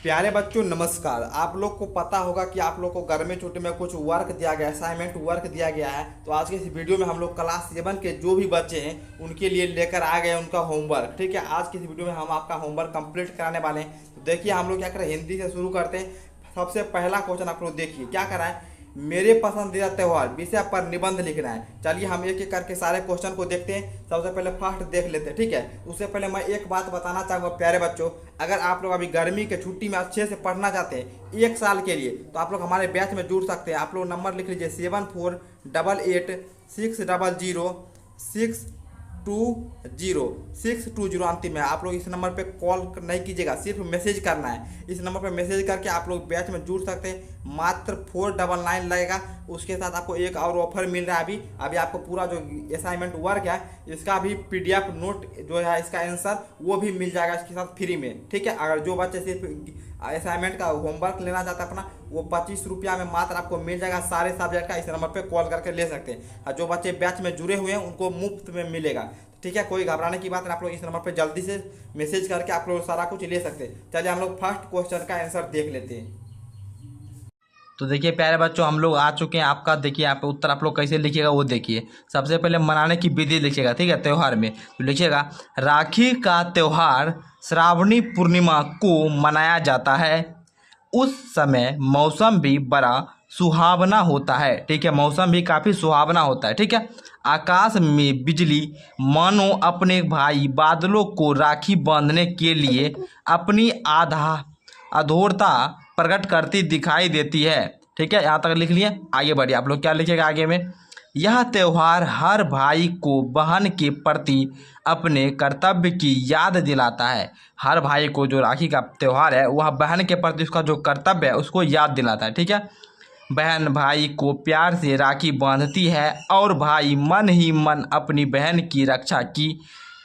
प्यारे बच्चों नमस्कार। आप लोग को पता होगा कि आप लोग को गर्मी छुट्टी में कुछ वर्क दिया गया, असाइनमेंट वर्क दिया गया है। तो आज के इस वीडियो में हम लोग क्लास 7 के जो भी बच्चे हैं उनके लिए लेकर आ गए उनका होमवर्क। ठीक है, आज की इस वीडियो में हम आपका होमवर्क कंप्लीट कराने वाले हैं। तो देखिए हम लोग क्या करें, हिंदी से शुरू करते हैं। सबसे पहला क्वेश्चन आप लोग देखिए क्या करा है, मेरे पसंदीदा त्यौहार विषय पर निबंध लिखना है। चलिए हम एक एक करके सारे क्वेश्चन को देखते हैं। सबसे पहले फर्स्ट देख लेते हैं। ठीक है, उससे पहले मैं एक बात बताना चाहूँगा प्यारे बच्चों, अगर आप लोग अभी गर्मी के छुट्टी में अच्छे से पढ़ना चाहते हैं 1 साल के लिए, तो आप लोग हमारे बैच में जुड़ सकते हैं। आप लोग नंबर लिख लीजिए 7488 600 620 अंतिम है। आप लोग इस नंबर पे कॉल नहीं कीजिएगा, सिर्फ मैसेज करना है। इस नंबर पे मैसेज करके आप लोग बैच में जुड़ सकते हैं। मात्र 499 लगेगा। उसके साथ आपको एक और ऑफर मिल रहा है। अभी आपको पूरा जो असाइनमेंट वर्क है इसका भी PDF नोट जो है, इसका आंसर वो भी मिल जाएगा इसके साथ फ्री में। ठीक है, अगर जो बच्चे सिर्फ असाइनमेंट का होमवर्क लेना चाहता है अपना, वो 25 रुपया में मात्र आपको मिल जाएगा सारे सब्जेक्ट का। इस नंबर पे कॉल करके ले सकते हैं। और जो बच्चे बैच में जुड़े हुए हैं उनको मुफ्त में मिलेगा। ठीक है, कोई घबराने की बात नहीं। आप लोग इस नंबर पे जल्दी से मैसेज करके आप लोग सारा कुछ ले सकते हैं। चलिए हम लोग फर्स्ट क्वेश्चन का आंसर देख लेते हैं। तो देखिए प्यारे बच्चों, हम लोग आ चुके हैं। आपका देखिए यहाँ पे उत्तर आप लोग कैसे लिखिएगा वो देखिए। सबसे पहले मनाने की विधि लिखिएगा। ठीक है, त्यौहार में तो लिखिएगा राखी का त्यौहार श्रावणी पूर्णिमा को मनाया जाता है। उस समय मौसम भी बड़ा सुहावना होता है। ठीक है, मौसम भी काफ़ी सुहावना होता है। ठीक है, आकाश में बिजली मानो अपने भाई बादलों को राखी बांधने के लिए अपनी अधूरता प्रकट करती दिखाई देती है। ठीक है, यहाँ तक लिख लिए। आगे बढ़िए, आप लोग क्या लिखिएगा आगे में। यह त्यौहार हर भाई को बहन के प्रति अपने कर्तव्य की याद दिलाता है। हर भाई को जो राखी का त्यौहार है वह बहन के प्रति उसका जो कर्तव्य है उसको याद दिलाता है। ठीक है, बहन भाई को प्यार से राखी बांधती है और भाई मन ही मन अपनी बहन की रक्षा की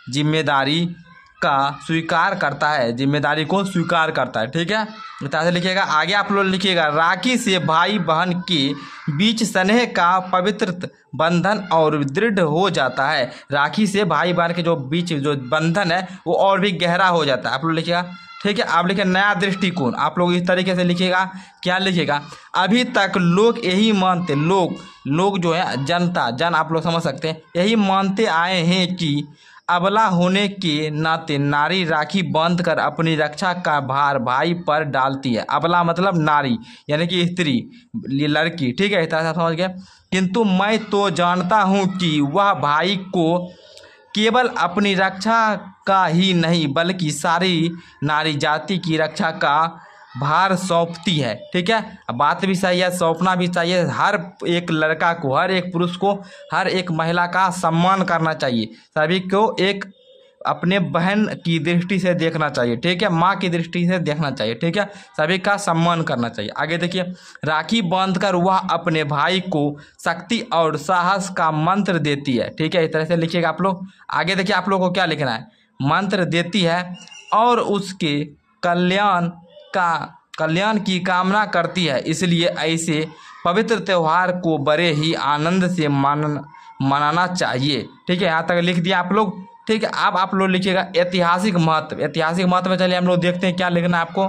जिम्मेदारी का स्वीकार करता है, जिम्मेदारी को स्वीकार करता है। ठीक है, तरह से लिखिएगा। आगे आप लोग लिखिएगा राखी से भाई बहन के बीच स्नेह का पवित्र बंधन और दृढ़ हो जाता है। राखी से भाई बहन के जो बीच जो बंधन है वो और भी गहरा हो जाता है। आप लोग लिखिएगा। ठीक है, आप लिखिए नया दृष्टिकोण। आप लोग इस तरीके से लिखिएगा। क्या लिखिएगा, अभी तक लोग यही मानते, लोग जो है जनता, जन आप लोग समझ सकते हैं, यही मानते आए हैं कि अबला होने के नाते नारी राखी बांध कर अपनी रक्षा का भार भाई पर डालती है। अबला मतलब नारी, यानी कि स्त्री, लड़की। ठीक है, इस तरह से आप समझ गए। किंतु मैं तो जानता हूँ कि वह भाई को केवल अपनी रक्षा का ही नहीं बल्कि सारी नारी जाति की रक्षा का भार सौंपती है। ठीक है, बात भी सही है, सौंपना भी चाहिए। हर एक लड़का को, हर एक पुरुष को, हर एक महिला का सम्मान करना चाहिए। सभी को एक अपने बहन की दृष्टि से देखना चाहिए। ठीक है, माँ की दृष्टि से देखना चाहिए। ठीक है, सभी का सम्मान करना चाहिए। आगे देखिए, राखी बांधकर वह अपने भाई को शक्ति और साहस का मंत्र देती है। ठीक है, इस तरह से लिखिएगा आप लोग। आगे देखिए, आप लोग को क्या लिखना है, मंत्र देती है और उसके कल्याण की कामना करती है। इसलिए ऐसे पवित्र त्यौहार को बड़े ही आनंद से मनाना चाहिए। ठीक है, यहाँ तक लिख दिया आप लोग। ठीक है, अब आप लोग लिखिएगा ऐतिहासिक महत्व। ऐतिहासिक महत्व में चलिए हम लोग देखते हैं क्या लिखना है आपको।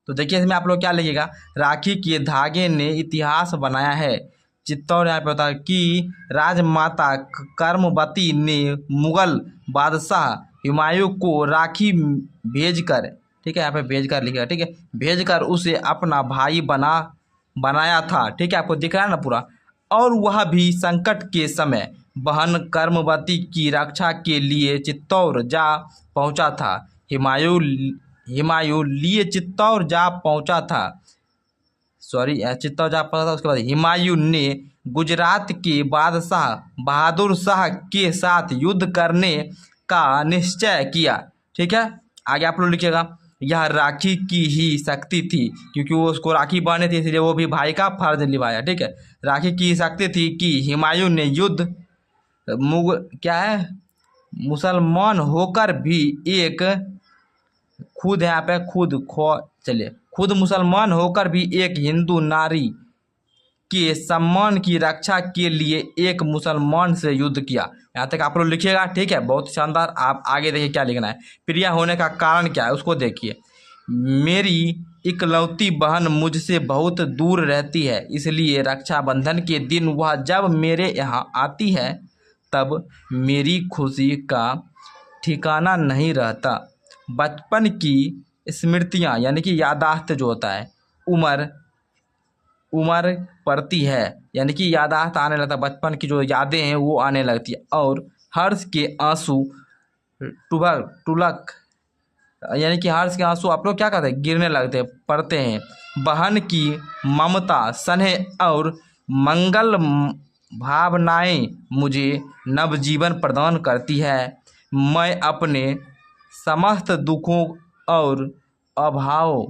तो देखिए इसमें आप लोग क्या लिखिएगा, राखी के धागे ने इतिहास बनाया है। चित्तौड़ यहाँ पे होता है कि राजमाता कर्मवती ने मुगल बादशाह हुमायूं को राखी भेजकर, ठीक है, यहाँ पे भेजकर लिखेगा। ठीक है, भेजकर उसे अपना भाई बनाया था। ठीक है, आपको दिख रहा है ना पूरा। और वह भी संकट के समय बहन कर्मवती की रक्षा के लिए चित्तौड़ जा पहुंचा था। हुमायूं लिए चित्तौड़ जा पहुंचा था। चित्तौड़ जा पहुंचा था। उसके बाद हुमायूं ने गुजरात के बादशाह बहादुर शाह के साथ युद्ध करने का निश्चय किया। ठीक है, आगे आप लोग लिखिएगा, यह राखी की ही शक्ति थी, क्योंकि वो उसको राखी बांधे थी इसलिए वो भी भाई का फर्ज निभाया। ठीक है, राखी की शक्ति थी कि हुमायूं ने मुसलमान होकर भी खुद मुसलमान होकर भी एक हिंदू नारी के सम्मान की रक्षा के लिए एक मुसलमान से युद्ध किया। यहाँ तक आप लोग लिखिएगा। ठीक है, बहुत शानदार। आप आगे देखिए क्या लिखना है, प्रिय होने का कारण क्या है उसको देखिए। मेरी इकलौती बहन मुझसे बहुत दूर रहती है, इसलिए रक्षाबंधन के दिन वह जब मेरे यहाँ आती है तब मेरी खुशी का ठिकाना नहीं रहता। बचपन की स्मृतियाँ यानी कि यादाश्त जो होता है, उम्र उम्र पड़ती है यानी कि यादाश्त आने लगता है, बचपन की जो यादें हैं वो आने लगती है और हर्ष के आंसू टुबक टुलक यानी कि हर्ष के आंसू आप लोग क्या कहते हैं, गिरने लगते हैं, पड़ते हैं। बहन की ममता, स्नेह और मंगल भावनाएं मुझे नवजीवन प्रदान करती है। मैं अपने समस्त दुखों और अभावों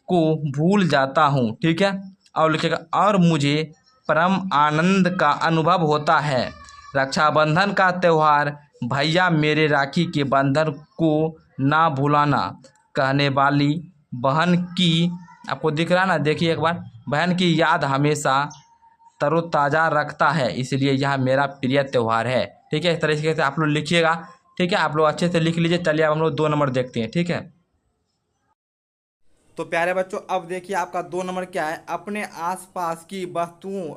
को भूल जाता हूँ, ठीक है। और लिखेगा और मुझे परम आनंद का अनुभव होता है। रक्षाबंधन का त्यौहार भैया मेरे राखी के बंधन को ना भुलाना कहने वाली बहन की, आपको दिख रहा है ना, देखिए एक बार, बहन की याद हमेशा तरोताज़ा रखता है, इसलिए यह मेरा प्रिय त्यौहार है, ठीक है। इस तरीके से आप लोग लिखिएगा, ठीक है। आप लोग अच्छे से लिख लीजिए। चलिए अब हम लोग 2 नंबर देखते हैं, ठीक है। तो प्यारे बच्चों अब देखिए आपका 2 नंबर क्या है। अपने आसपास की वस्तुओं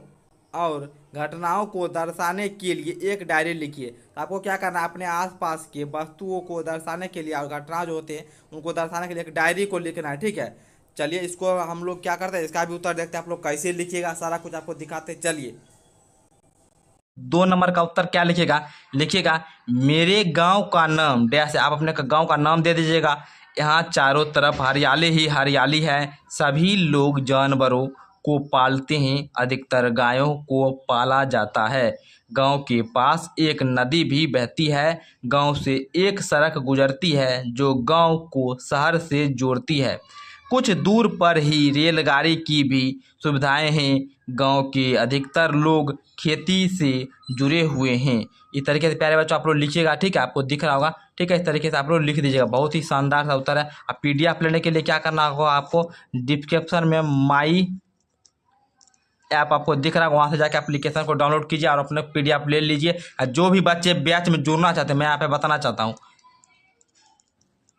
और घटनाओं को दर्शाने के लिए एक डायरी लिखिए। तो आपको क्या करना है, अपने आसपास के वस्तुओं को दर्शाने के लिए और घटना जो होते हैं उनको दर्शाने के लिए एक डायरी को लिखना है, ठीक है। चलिए इसको हम लोग क्या करते हैं, इसका भी उत्तर देखते हैं आप लोग कैसे लिखिएगा, सारा कुछ आपको दिखाते हैं। चलिए 2 नंबर का उत्तर क्या लिखिएगा, लिखिएगा मेरे गांव का नाम डैश है। आप अपने गांव का नाम दे दीजिएगा। यहाँ चारों तरफ हरियाली ही हरियाली है। सभी लोग जानवरों को पालते हैं, अधिकतर गायों को पाला जाता है। गांव के पास एक नदी भी बहती है। गांव से एक सड़क गुजरती है जो गांव को शहर से जोड़ती है। कुछ दूर पर ही रेलगाड़ी की भी सुविधाएं हैं। गांव के अधिकतर लोग खेती से जुड़े हुए हैं। इस तरीके से प्यारे बच्चों आप लोग लिखिएगा, ठीक है। आपको दिख रहा होगा, ठीक है। इस तरीके से आप लोग लिख दीजिएगा। बहुत ही शानदार सा उत्तर है। अब PDF लेने के लिए क्या करना होगा, आपको डिस्क्रिप्शन में माई ऐप आपको दिख रहा है, वहाँ से जाकर एप्लीकेशन को डाउनलोड कीजिए और अपने PDF ले लीजिए। और जो भी बच्चे बैच में जुड़ना चाहते हैं, मैं यहाँ पे बताना चाहता हूँ,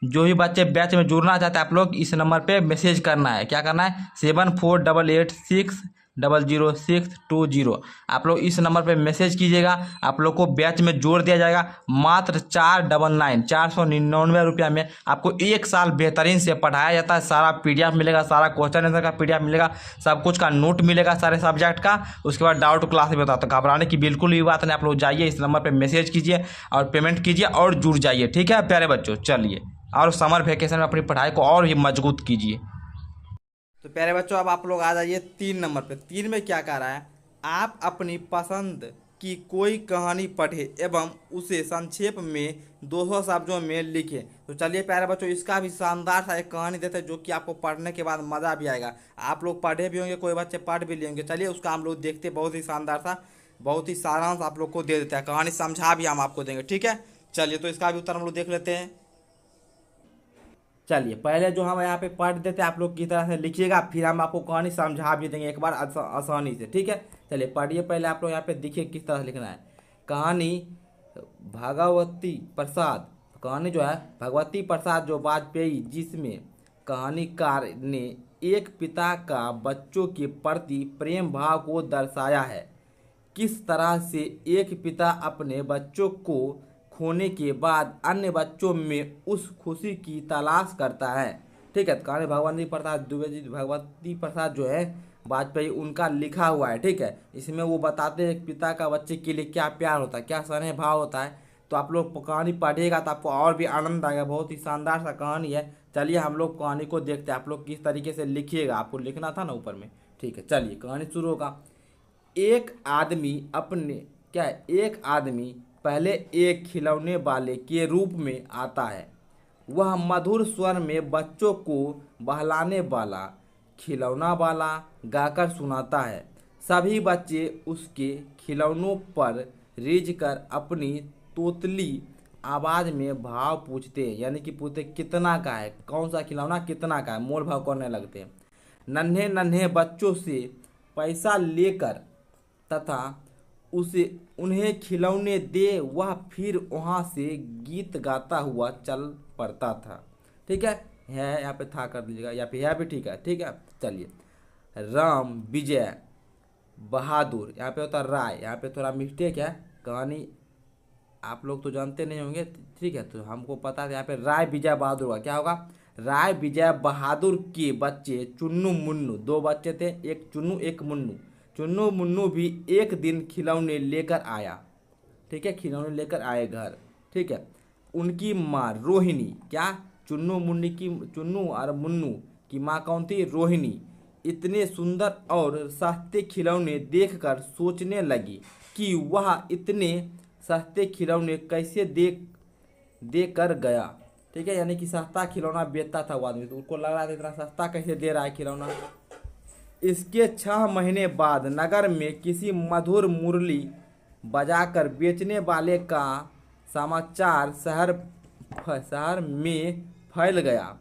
जो भी बच्चे बैच में जुड़ना चाहते हैं आप लोग इस नंबर पे मैसेज करना है। क्या करना है, 7488600620। आप लोग इस नंबर पे मैसेज कीजिएगा, आप लोग को बैच में जोड़ दिया जाएगा। मात्र 499 रुपया में आपको 1 साल बेहतरीन से पढ़ाया जाता है। सारा PDF मिलेगा, सारा क्वेश्चन आंसर का PDF मिलेगा, सब कुछ का नोट मिलेगा सारे सब्जेक्ट का। उसके बाद डाउट क्लास में बताता, तो घबराने की बिल्कुल भी बात नहीं। आप लोग जाइए, इस नंबर पर मैसेज कीजिए और पेमेंट कीजिए और जुड़ जाइए, ठीक है प्यारे बच्चों। चलिए और समर वेकेशन में अपनी पढ़ाई को और भी मजबूत कीजिए। तो प्यारे बच्चों अब आप लोग आ जाइए 3 नंबर पे। 3 में क्या कह रहा है, आप अपनी पसंद की कोई कहानी पढ़े एवं उसे संक्षेप में 200 शब्दों में लिखे। तो चलिए प्यारे बच्चों इसका भी शानदार सा एक कहानी देते हैं जो कि आपको पढ़ने के बाद मज़ा भी आएगा। आप लोग पढ़े भी होंगे, कोई बच्चे पढ़ भी लेंगे। चलिए उसका हम लोग देखते हैं, बहुत ही शानदार सा, बहुत ही सारांश आप लोग को दे देते हैं, कहानी समझा भी हम आपको देंगे, ठीक है। चलिए तो इसका भी उत्तर हम लोग देख लेते हैं। चलिए पहले जो हम यहाँ पे पढ़ देते हैं आप लोग की तरह से लिखिएगा, फिर हम आपको कहानी समझा भी देंगे एक बार आसानी से, ठीक है। चलिए पढ़िए, पहले आप लोग यहाँ पे देखिए किस तरह लिखना है। कहानी भगवती प्रसाद, कहानी जो है भगवती प्रसाद जो वाजपेयी, जिसमें कहानीकार ने एक पिता का बच्चों के प्रति प्रेम भाव को दर्शाया है। किस तरह से एक पिता अपने बच्चों को खोने के बाद अन्य बच्चों में उस खुशी की तलाश करता है, ठीक है। कहानी भगवती प्रसाद दुबे जी, भगवती प्रसाद जो है वाजपेयी, उनका लिखा हुआ है, ठीक है। इसमें वो बताते हैं पिता का बच्चे के लिए क्या प्यार होता है, क्या स्नेह भाव होता है। तो आप लोग कहानी पढ़िएगा तो आपको और भी आनंद आएगा। बहुत ही शानदार सा कहानी है। चलिए हम लोग कहानी को देखते हैं, आप लोग किस तरीके से लिखिएगा, आपको लिखना था ना ऊपर में, ठीक है। चलिए कहानी शुरू होगा। एक आदमी पहले एक खिलौने वाले के रूप में आता है। वह मधुर स्वर में बच्चों को बहलाने वाला खिलौना वाला गाकर सुनाता है। सभी बच्चे उसके खिलौनों पर रिझ कर अपनी तोतली आवाज़ में भाव पूछते हैं, यानी कि पूछते कितना का है, कौन सा खिलौना कितना का है, मोल भाव करने लगते हैं। नन्हे नन्हे बच्चों से पैसा लेकर तथा उन्हें खिलौने दे वह फिर वहाँ से गीत गाता हुआ चल पड़ता था, ठीक है। है यहाँ पे था कर दीजिएगा, या फिर है भी ठीक है, ठीक है। चलिए, राम विजय बहादुर, यहाँ पे होता है राय, यहाँ पे थोड़ा मिस्टेक है, कहानी आप लोग तो जानते नहीं होंगे, ठीक है। तो हमको पता है यहाँ पे राय विजय बहादुर का क्या होगा, राय विजय बहादुर के बच्चे चुन्नू मुन्नू, दो बच्चे थे, एक चुन्नू एक मुन्नू। चुन्नू मुन्नू भी एक दिन खिलौने लेकर आया, ठीक है, खिलौने लेकर आए घर, ठीक है। उनकी माँ रोहिणी, क्या, चुन्नू और मुन्नू की माँ कौन थी, रोहिणी, इतने सुंदर और सस्ते खिलौने देखकर सोचने लगी कि वह इतने सस्ते खिलौने कैसे दे कर गया, ठीक है। यानी कि सस्ता खिलौना बेचता था वो आदमी, तो उनको लग रहा था इतना सस्ता कैसे दे रहा है खिलौना। इसके 6 महीने बाद नगर में किसी मधुर मुरली बजाकर बेचने वाले का समाचार शहर में फैल गया।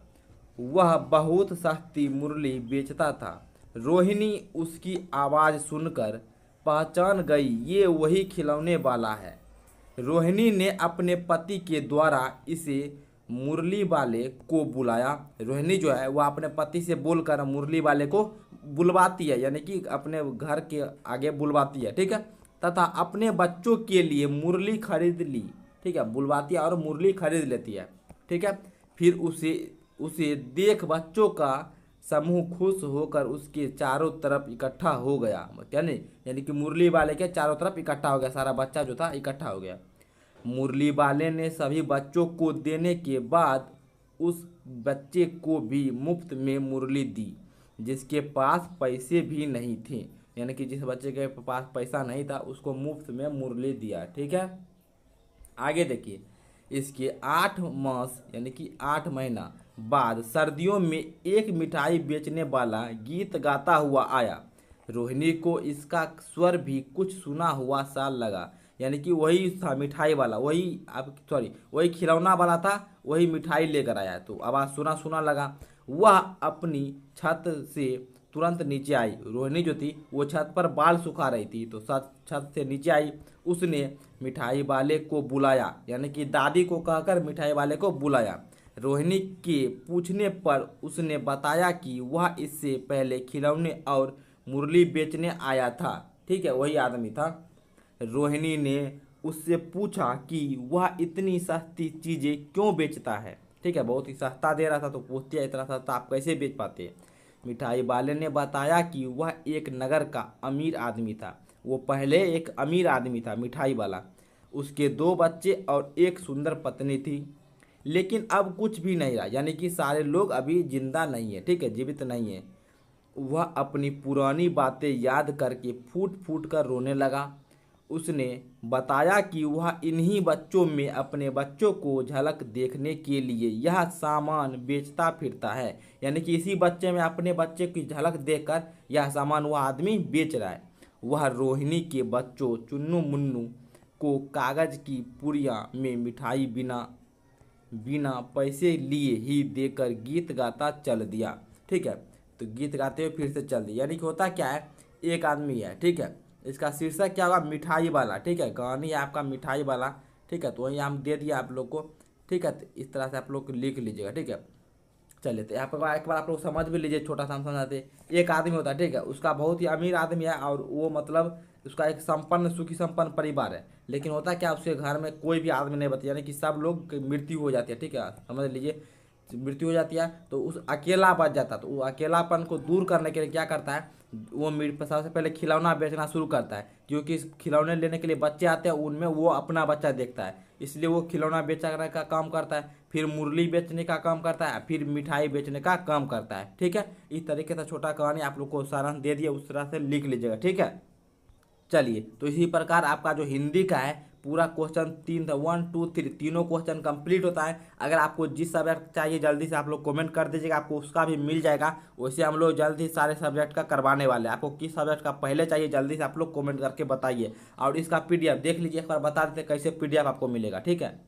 वह बहुत सस्ती मुरली बेचता था। रोहिणी उसकी आवाज़ सुनकर पहचान गई, ये वही खिलौने वाला है। रोहिणी ने अपने पति के द्वारा इसे मुरली वाले को बुलाया। रोहिणी जो है वह अपने पति से बोलकर मुरली वाले को बुलवाती है, यानी कि अपने घर के आगे बुलवाती है, ठीक है। तथा अपने बच्चों के लिए मुरली खरीद ली, ठीक है, बुलवाती है और मुरली खरीद लेती है, ठीक है। फिर उसे देख बच्चों का समूह खुश होकर उसके चारों तरफ इकट्ठा हो गया, यानी कि मुरली वाले के चारों तरफ इकट्ठा हो गया, सारा बच्चा जो था इकट्ठा हो गया। मुरली वाले ने सभी बच्चों को देने के बाद उस बच्चे को भी मुफ्त में मुरली दी जिसके पास पैसे भी नहीं थे, यानी कि जिस बच्चे के पास पैसा नहीं था उसको मुफ्त में मुरली दिया, ठीक है। आगे देखिए, इसके 8 मास यानी कि 8 महीना बाद सर्दियों में एक मिठाई बेचने वाला गीत गाता हुआ आया। रोहिणी को इसका स्वर भी कुछ सुना हुआ सा लगा, यानी कि वही था मिठाई वाला, वही खिलौना वाला था, वही मिठाई लेकर आया, तो आवाज़ सुना सुना लगा। वह अपनी छत से तुरंत नीचे आई। रोहिणी जो थी वो छत पर बाल सुखा रही थी, तो छत से नीचे आई। उसने मिठाई वाले को बुलाया, यानी कि दादी को कहकर मिठाई वाले को बुलाया। रोहिणी के पूछने पर उसने बताया कि वह इससे पहले खिलौने और मुरली बेचने आया था, ठीक है, वही आदमी था। रोहिणी ने उससे पूछा कि वह इतनी सस्ती चीज़ें क्यों बेचता है, ठीक है, बहुत ही सस्ता दे रहा था तो पूछती है इतना सस्ता आप कैसे बेच पाते हैं। मिठाई वाले ने बताया कि वह एक नगर का अमीर आदमी था। वो पहले एक अमीर आदमी था मिठाई वाला, उसके 2 बच्चे और एक सुंदर पत्नी थी, लेकिन अब कुछ भी नहीं रहा, यानी कि सारे लोग अभी जिंदा नहीं है, ठीक है, जीवित नहीं है। वह अपनी पुरानी बातें याद करके फूट फूट कर रोने लगा। उसने बताया कि वह इन्हीं बच्चों में अपने बच्चों को झलक देखने के लिए यह सामान बेचता फिरता है, यानी कि इसी बच्चे में अपने बच्चे की झलक देखकर यह सामान वह आदमी बेच रहा है। वह रोहिणी के बच्चों चुन्नू मुन्नू को कागज की पुड़िया में मिठाई बिना पैसे लिए ही देकर गीत गाता चल दिया, ठीक है। तो गीत गाते हुए फिर से चल दिया, यानी कि होता क्या है, एक आदमी है, ठीक है, इसका शीर्षक क्या होगा, मिठाई वाला, ठीक है, कहानी है आपका मिठाई वाला, ठीक है। तो वही हम दे दिया आप लोग को, ठीक है, तो इस तरह से आप लोग लिख लीजिएगा, ठीक है। चलिए, तो यहाँ पर एक बार आप लोग समझ भी लीजिए, छोटा सा हम समझाते। एक आदमी होता है, ठीक है, उसका बहुत ही अमीर आदमी है और वो मतलब उसका एक सुखी संपन्न परिवार है, लेकिन होता क्या, उसके घर में कोई भी आदमी नहीं बचता, यानी कि सब लोग मृत्यु हो जाती है, ठीक है, समझ लीजिए, मृत्यु हो जाती है, तो उस अकेला बच जाता है। तो वो अकेलापन को दूर करने के लिए क्या करता है, वो सबसे पहले खिलौना बेचना शुरू करता है, क्योंकि खिलौने लेने के लिए बच्चे आते हैं, उनमें वो अपना बच्चा देखता है, इसलिए वो खिलौना बेचने का काम करता है, फिर मुरली बेचने का काम करता है, फिर मिठाई बेचने का काम करता है, ठीक है। इस तरीके से छोटा कहानी आप लोग को सारांश दे दिया, उस तरह से लिख लीजिएगा, ठीक है। चलिए, तो इसी प्रकार आपका जो हिंदी का है पूरा क्वेश्चन 3 था, 1 2 3 तीनों क्वेश्चन कंप्लीट होता है। अगर आपको जिस सब्जेक्ट चाहिए जल्दी से आप लोग कमेंट कर दीजिएगा, आपको उसका भी मिल जाएगा। वैसे हम लोग जल्दी सारे सब्जेक्ट का करवाने वाले हैं। आपको किस सब्जेक्ट का पहले चाहिए जल्दी से आप लोग कमेंट करके बताइए, और इसका PDF देख लीजिए, एक बार बता देते कैसे PDF आपको मिलेगा, ठीक है।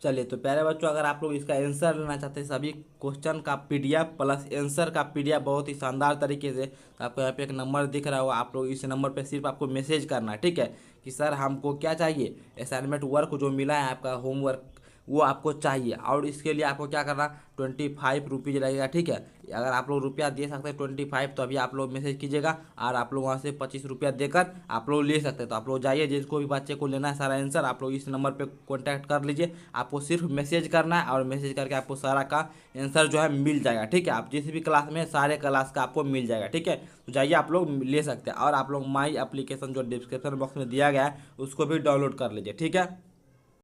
चलिए, तो प्यारे बच्चों, अगर आप लोग इसका आंसर लेना चाहते हैं सभी क्वेश्चन का PDF प्लस आंसर का PDF बहुत ही शानदार तरीके से, तो आपको यहाँ पे एक नंबर दिख रहा होगा, आप लोग इस नंबर पे सिर्फ आपको मैसेज करना है, ठीक है, कि सर हमको क्या चाहिए, असाइनमेंट वर्क जो मिला है आपका होमवर्क वो आपको चाहिए। और इसके लिए आपको क्या करना, 25 रुपीज़ लगेगा, ठीक है। अगर आप लोग रुपया दे सकते हैं 25, तो अभी आप लोग मैसेज कीजिएगा और आप लोग वहाँ से 25 रुपया देकर आप लोग ले सकते हैं। तो आप लोग जाइए, जिसको भी बच्चे को लेना है सारा आंसर, आप लोग इस नंबर पे कांटेक्ट कर लीजिए। आपको सिर्फ मैसेज करना है और मैसेज करके आपको सारा का आंसर जो है मिल जाएगा, ठीक है। आप जिस भी क्लास में, सारे क्लास का आपको मिल जाएगा, ठीक है। तो जाइए, आप लोग ले सकते हैं। और आप लोग माई एप्लीकेशन जो डिस्क्रिप्शन बॉक्स में दिया गया है उसको भी डाउनलोड कर लीजिए, ठीक है।